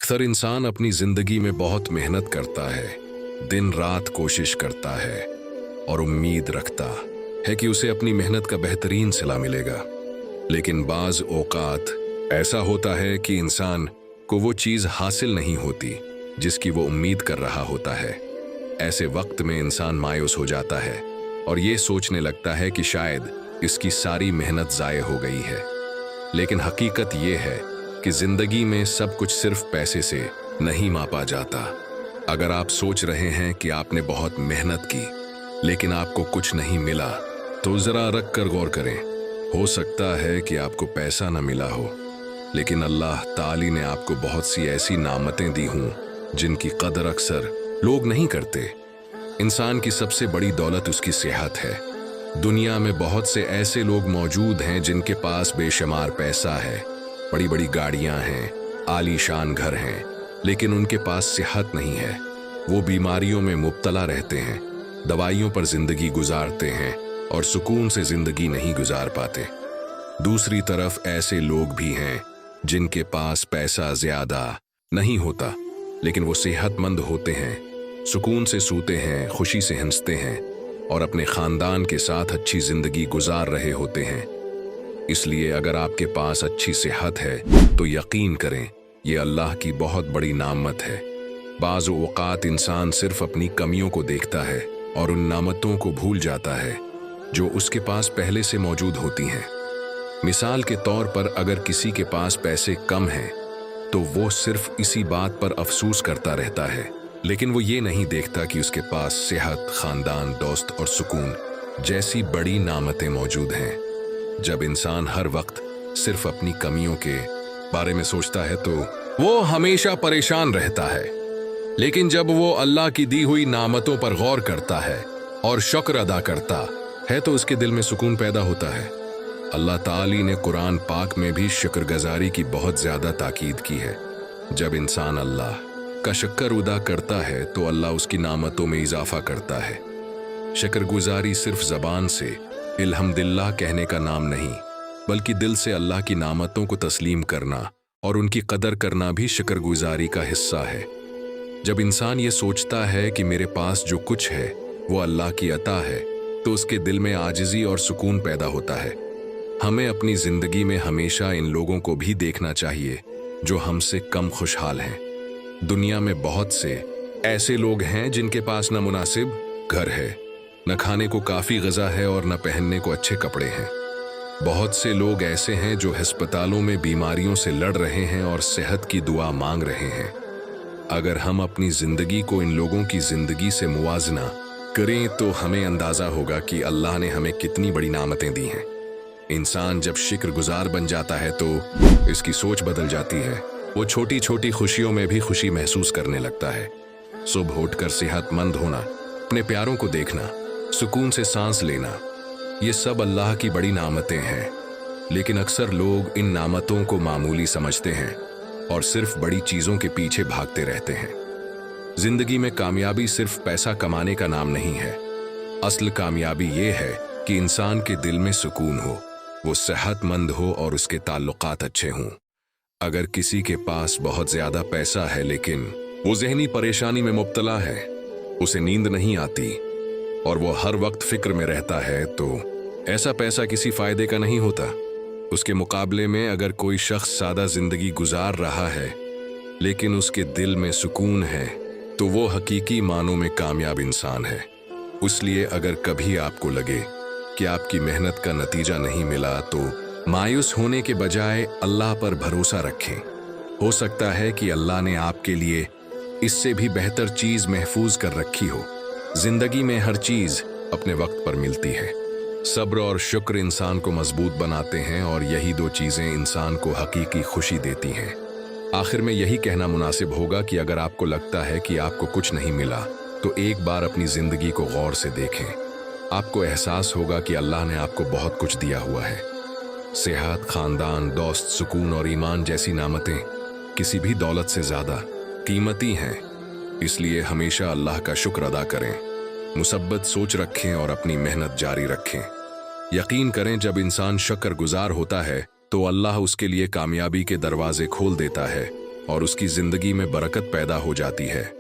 अक्सर इंसान अपनी जिंदगी में बहुत मेहनत करता है, दिन रात कोशिश करता है और उम्मीद रखता है कि उसे अपनी मेहनत का बेहतरीन सिला मिलेगा। लेकिन बाज औकात ऐसा होता है कि इंसान को वो चीज़ हासिल नहीं होती जिसकी वो उम्मीद कर रहा होता है। ऐसे वक्त में इंसान मायूस हो जाता है और ये सोचने लगता है कि शायद इसकी सारी मेहनत ज़ाय हो गई है। लेकिन हकीकत ये है कि जिंदगी में सब कुछ सिर्फ पैसे से नहीं मापा जाता। अगर आप सोच रहे हैं कि आपने बहुत मेहनत की लेकिन आपको कुछ नहीं मिला, तो जरा रख कर गौर करें। हो सकता है कि आपको पैसा न मिला हो, लेकिन अल्लाह ताली ने आपको बहुत सी ऐसी नामतें दी हों जिनकी कदर अक्सर लोग नहीं करते। इंसान की सबसे बड़ी दौलत उसकी सेहत है। दुनिया में बहुत से ऐसे लोग मौजूद हैं जिनके पास बेशुमार पैसा है, बड़ी बड़ी गाड़ियां हैं, आलीशान घर हैं, लेकिन उनके पास सेहत नहीं है। वो बीमारियों में मुब्तला रहते हैं, दवाइयों पर जिंदगी गुजारते हैं और सुकून से जिंदगी नहीं गुजार पाते। दूसरी तरफ ऐसे लोग भी हैं जिनके पास पैसा ज्यादा नहीं होता, लेकिन वो सेहतमंद होते हैं, सुकून से सूते हैं, खुशी से हंसते हैं और अपने खानदान के साथ अच्छी जिंदगी गुजार रहे होते हैं। इसलिए अगर आपके पास अच्छी सेहत है तो यकीन करें ये अल्लाह की बहुत बड़ी नामत है। बाज़ औक़ात इंसान सिर्फ अपनी कमियों को देखता है और उन नामतों को भूल जाता है जो उसके पास पहले से मौजूद होती हैं। मिसाल के तौर पर अगर किसी के पास पैसे कम हैं तो वो सिर्फ इसी बात पर अफसोस करता रहता है, लेकिन वो ये नहीं देखता कि उसके पास सेहत, खानदान, दोस्त और सुकून जैसी बड़ी नामतें मौजूद हैं। जब इंसान हर वक्त सिर्फ अपनी कमियों के बारे में सोचता है तो वो हमेशा परेशान रहता है, लेकिन जब वो अल्लाह की दी हुई नामतों पर गौर करता है और शुक्र अदा करता है तो उसके दिल में सुकून पैदा होता है। अल्लाह ताली ने कुरान पाक में भी शुक्रगुजारी की बहुत ज्यादा ताकीद की है। जब इंसान अल्लाह का शुक्र अदा करता है तो अल्लाह उसकी नामतों में इजाफा करता है। शुक्रगुजारी सिर्फ जबान से अल्हम्दुलिल्लाह कहने का नाम नहीं, बल्कि दिल से अल्लाह की नामतों को तस्लीम करना और उनकी कदर करना भी शुक्रगुजारी का हिस्सा है। जब इंसान ये सोचता है कि मेरे पास जो कुछ है वो अल्लाह की अता है, तो उसके दिल में आजिज़ी और सुकून पैदा होता है। हमें अपनी जिंदगी में हमेशा इन लोगों को भी देखना चाहिए जो हमसे कम खुशहाल हैं। दुनिया में बहुत से ऐसे लोग हैं जिनके पास न मुनासिब घर है, न खाने को काफ़ी ग़िज़ा है और न पहनने को अच्छे कपड़े हैं। बहुत से लोग ऐसे हैं जो अस्पतालों में बीमारियों से लड़ रहे हैं और सेहत की दुआ मांग रहे हैं। अगर हम अपनी ज़िंदगी को इन लोगों की ज़िंदगी से मुवाजना करें तो हमें अंदाज़ा होगा कि अल्लाह ने हमें कितनी बड़ी नामतें दी हैं। इंसान जब शुक्रगुजार बन जाता है तो इसकी सोच बदल जाती है। वो छोटी छोटी खुशियों में भी खुशी महसूस करने लगता है। सुबह उठकर सेहतमंद होना, अपने प्यारों को देखना, सुकून से सांस लेना, ये सब अल्लाह की बड़ी नामतें हैं। लेकिन अक्सर लोग इन नामतों को मामूली समझते हैं और सिर्फ बड़ी चीज़ों के पीछे भागते रहते हैं। जिंदगी में कामयाबी सिर्फ पैसा कमाने का नाम नहीं है। असल कामयाबी ये है कि इंसान के दिल में सुकून हो, वो सेहतमंद हो और उसके ताल्लुकात अच्छे हों। अगर किसी के पास बहुत ज़्यादा पैसा है लेकिन वो ज़हनी परेशानी में मुब्तला है, उसे नींद नहीं आती और वो हर वक्त फिक्र में रहता है, तो ऐसा पैसा किसी फायदे का नहीं होता। उसके मुकाबले में अगर कोई शख्स सादा जिंदगी गुजार रहा है लेकिन उसके दिल में सुकून है, तो वो हकीकी मानों में कामयाब इंसान है। इसलिए अगर कभी आपको लगे कि आपकी मेहनत का नतीजा नहीं मिला तो मायूस होने के बजाय अल्लाह पर भरोसा रखें। हो सकता है कि अल्लाह ने आपके लिए इससे भी बेहतर चीज़ महफूज कर रखी हो। जिंदगी में हर चीज़ अपने वक्त पर मिलती है। सब्र और शुक्र इंसान को मजबूत बनाते हैं और यही दो चीज़ें इंसान को हकीकी खुशी देती हैं। आखिर में यही कहना मुनासिब होगा कि अगर आपको लगता है कि आपको कुछ नहीं मिला तो एक बार अपनी ज़िंदगी को गौर से देखें। आपको एहसास होगा कि अल्लाह ने आपको बहुत कुछ दिया हुआ है। सेहत, खानदान, दोस्त, सुकून और ईमान जैसी नामतें किसी भी दौलत से ज़्यादा कीमती हैं। इसलिए हमेशा अल्लाह का शुक्र अदा करें, मुसब्बत सोच रखें और अपनी मेहनत जारी रखें। यकीन करें जब इंसान शुक्रगुजार होता है तो अल्लाह उसके लिए कामयाबी के दरवाजे खोल देता है और उसकी जिंदगी में बरकत पैदा हो जाती है।